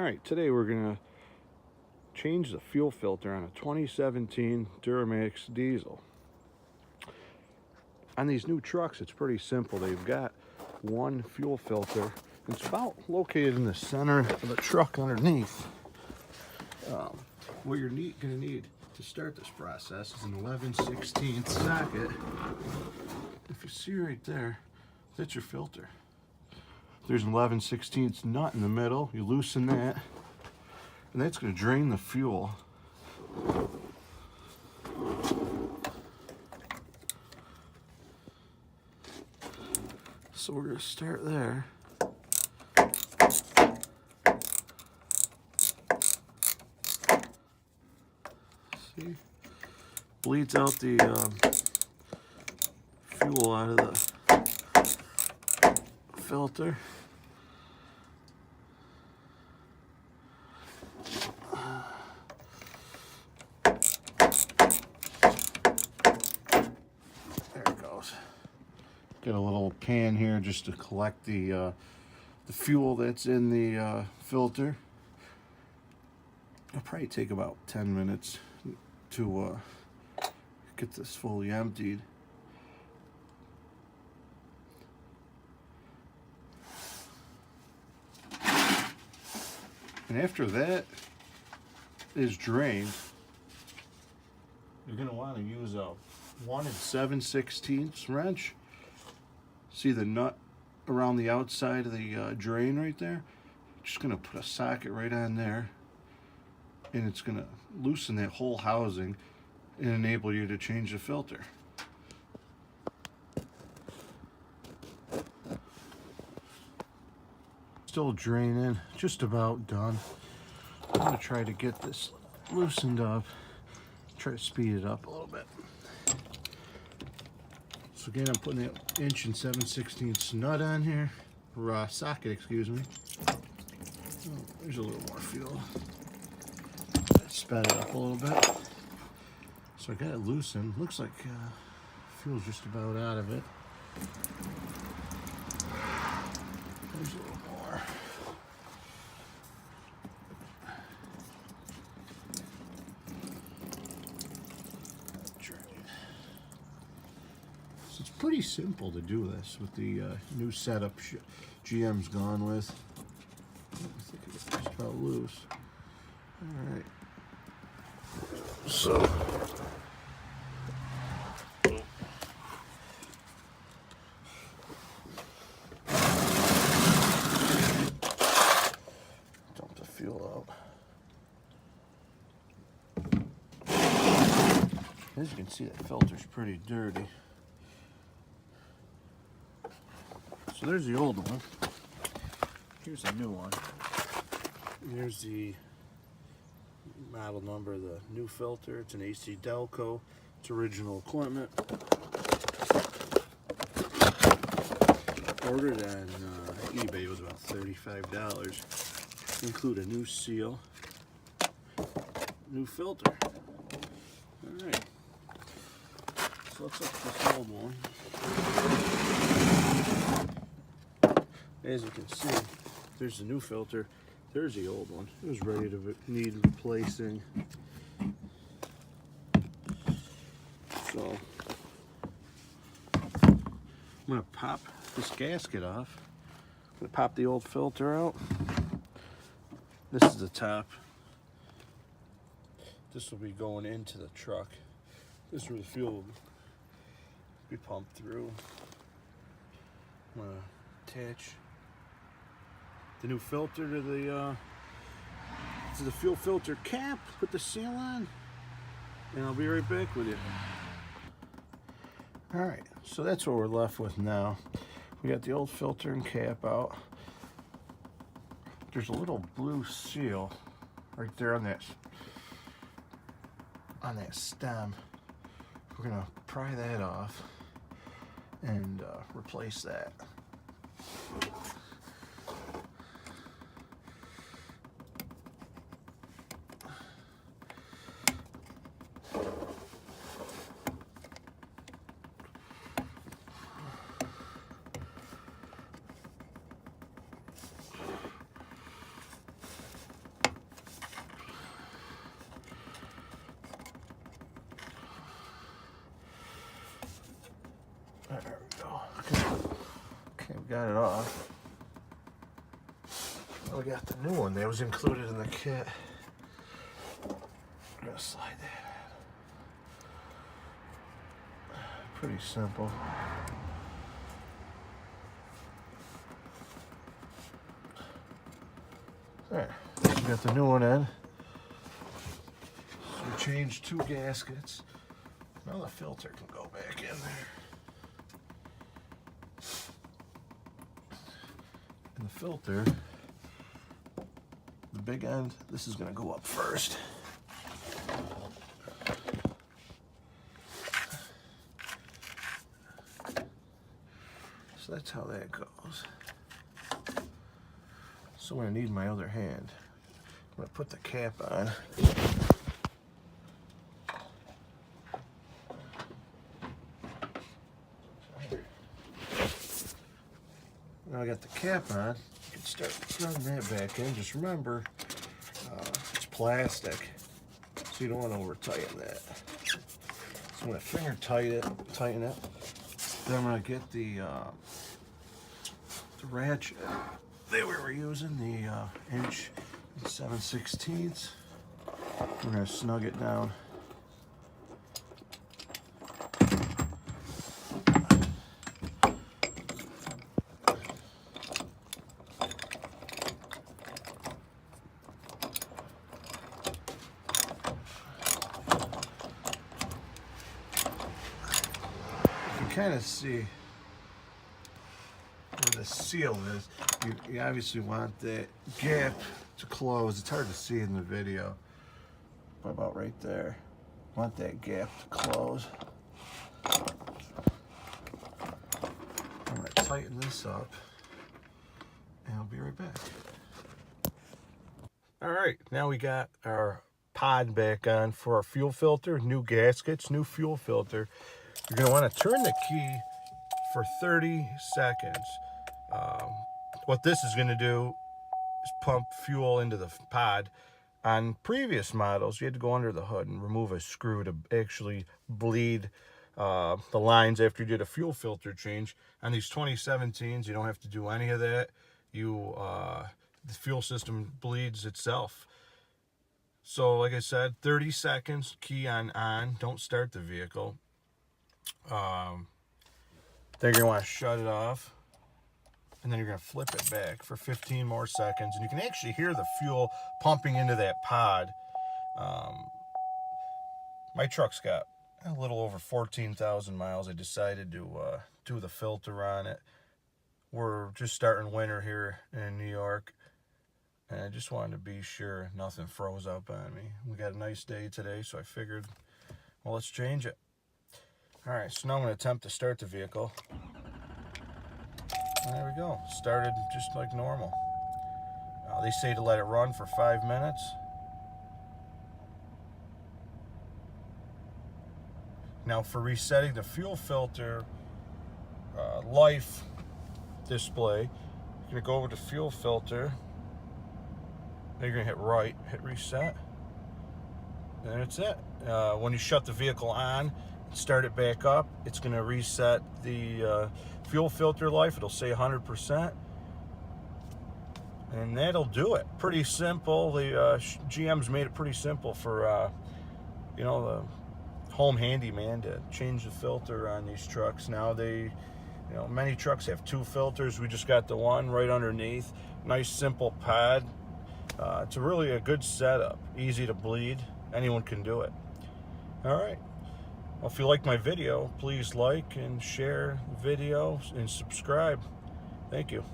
Alright, today we're going to change the fuel filter on a 2017 Duramax diesel. On these new trucks, it's pretty simple. They've got one fuel filter. It's about located in the center of the truck underneath. What you're going to need to start this process is an 11/16 socket. If you see right there, that's your filter. There's an 11/16 nut in the middle. You loosen that, and that's going to drain the fuel. So we're going to start there. See? Bleeds out the fuel out of the filter. There it goes. Get a little pan here just to collect the fuel that's in the filter. It'll probably take about 10 minutes to get this fully emptied. And after that is drained, you're going to want to use a 1 7/16 wrench. See the nut around the outside of the drain right there? Just going to put a socket right on there, and it's going to loosen that whole housing and enable you to change the filter. Still draining, just about done. I'm going to try to get this loosened up, try to speed it up a little bit. So again, I'm putting an 1 7/16 nut on here, or socket, excuse me. Oh, there's a little more fuel. Sped it up a little bit. So I got it loosened. Looks like fuel's just about out of it. There's a little more. So it's pretty simple to do this with the new setup GM's gone with. I think it's just about loose. All right. So dump the fuel out. As you can see, that filter's pretty dirty. So there's the old one. Here's a new one. Here's the model number of the new filter. It's an AC Delco. It's original equipment. Ordered on eBay. It was about $35. Include a new seal, new filter. All right. So let's look at this old one. As you can see, there's the new filter. There's the old one. It was ready to need replacing. So I'm gonna pop this gasket off. I'm gonna pop the old filter out. This is the top. This will be going into the truck. This is where the fuel will be pumped through. I'm gonna attach the new filter to the fuel filter cap, put the seal on, and I'll be right back with you. Alright, so that's what we're left with now. We got the old filter and cap out. There's a little blue seal right there on that stem. We're gonna pry that off and replace that. got it off. Well, we got the new one that was included in the kit. I'm gonna slide that in. Pretty simple. There, we got the new one in. So we changed 2 gaskets. Now the filter can go back in there. And the filter, the big end, this is going to go up first. So that's how that goes. So I'm going to need my other hand. I'm going to put the cap on. Now I got the cap on, you can start throwing that back in. Just remember, it's plastic, so you don't want to over tighten that. So I'm going to finger tighten it. Then I'm going to get the ratchet that we were using, the inch and 7/16. We're going to snug it down. Kind of see where the seal is. You obviously want that gap to close. It's hard to see in the video, but about right there. Want that gap to close. I'm going to tighten this up, and I'll be right back. All right, now we got our pod back on for our fuel filter. New gaskets, new fuel filter. You're going to want to turn the key for 30 seconds. What this is going to do is pump fuel into the pod. On previous models, you had to go under the hood and remove a screw to actually bleed the lines after you did a fuel filter change. On these 2017s, you don't have to do any of that. The fuel system bleeds itself. So, like I said, 30 seconds, key on, don't start the vehicle. Then you're going to want to shut it off, and then you're going to flip it back for 15 more seconds, and you can actually hear the fuel pumping into that pod. My truck's got a little over 14,000 miles. I decided to do the filter on it. We're just starting winter here in New York, and I just wanted to be sure nothing froze up on me. We got a nice day today, so I figured, well, let's change it. All right, so now I'm going to attempt to start the vehicle. And there we go. Started just like normal. They say to let it run for 5 minutes. Now for resetting the fuel filter life display, you're going to go over to fuel filter. Then you're going to hit reset. And that's it. When you shut the vehicle on, start it back up, it's going to reset the fuel filter life. It'll say 100%, and that'll do it. Pretty simple. The GM's made it pretty simple for you know, the home handyman to change the filter on these trucks. Now many trucks have 2 filters. We just got the one right underneath. Nice simple pod. It's really a good setup, easy to bleed. Anyone can do it. All right. Well, if you like my video, please like and share the video and subscribe. Thank you.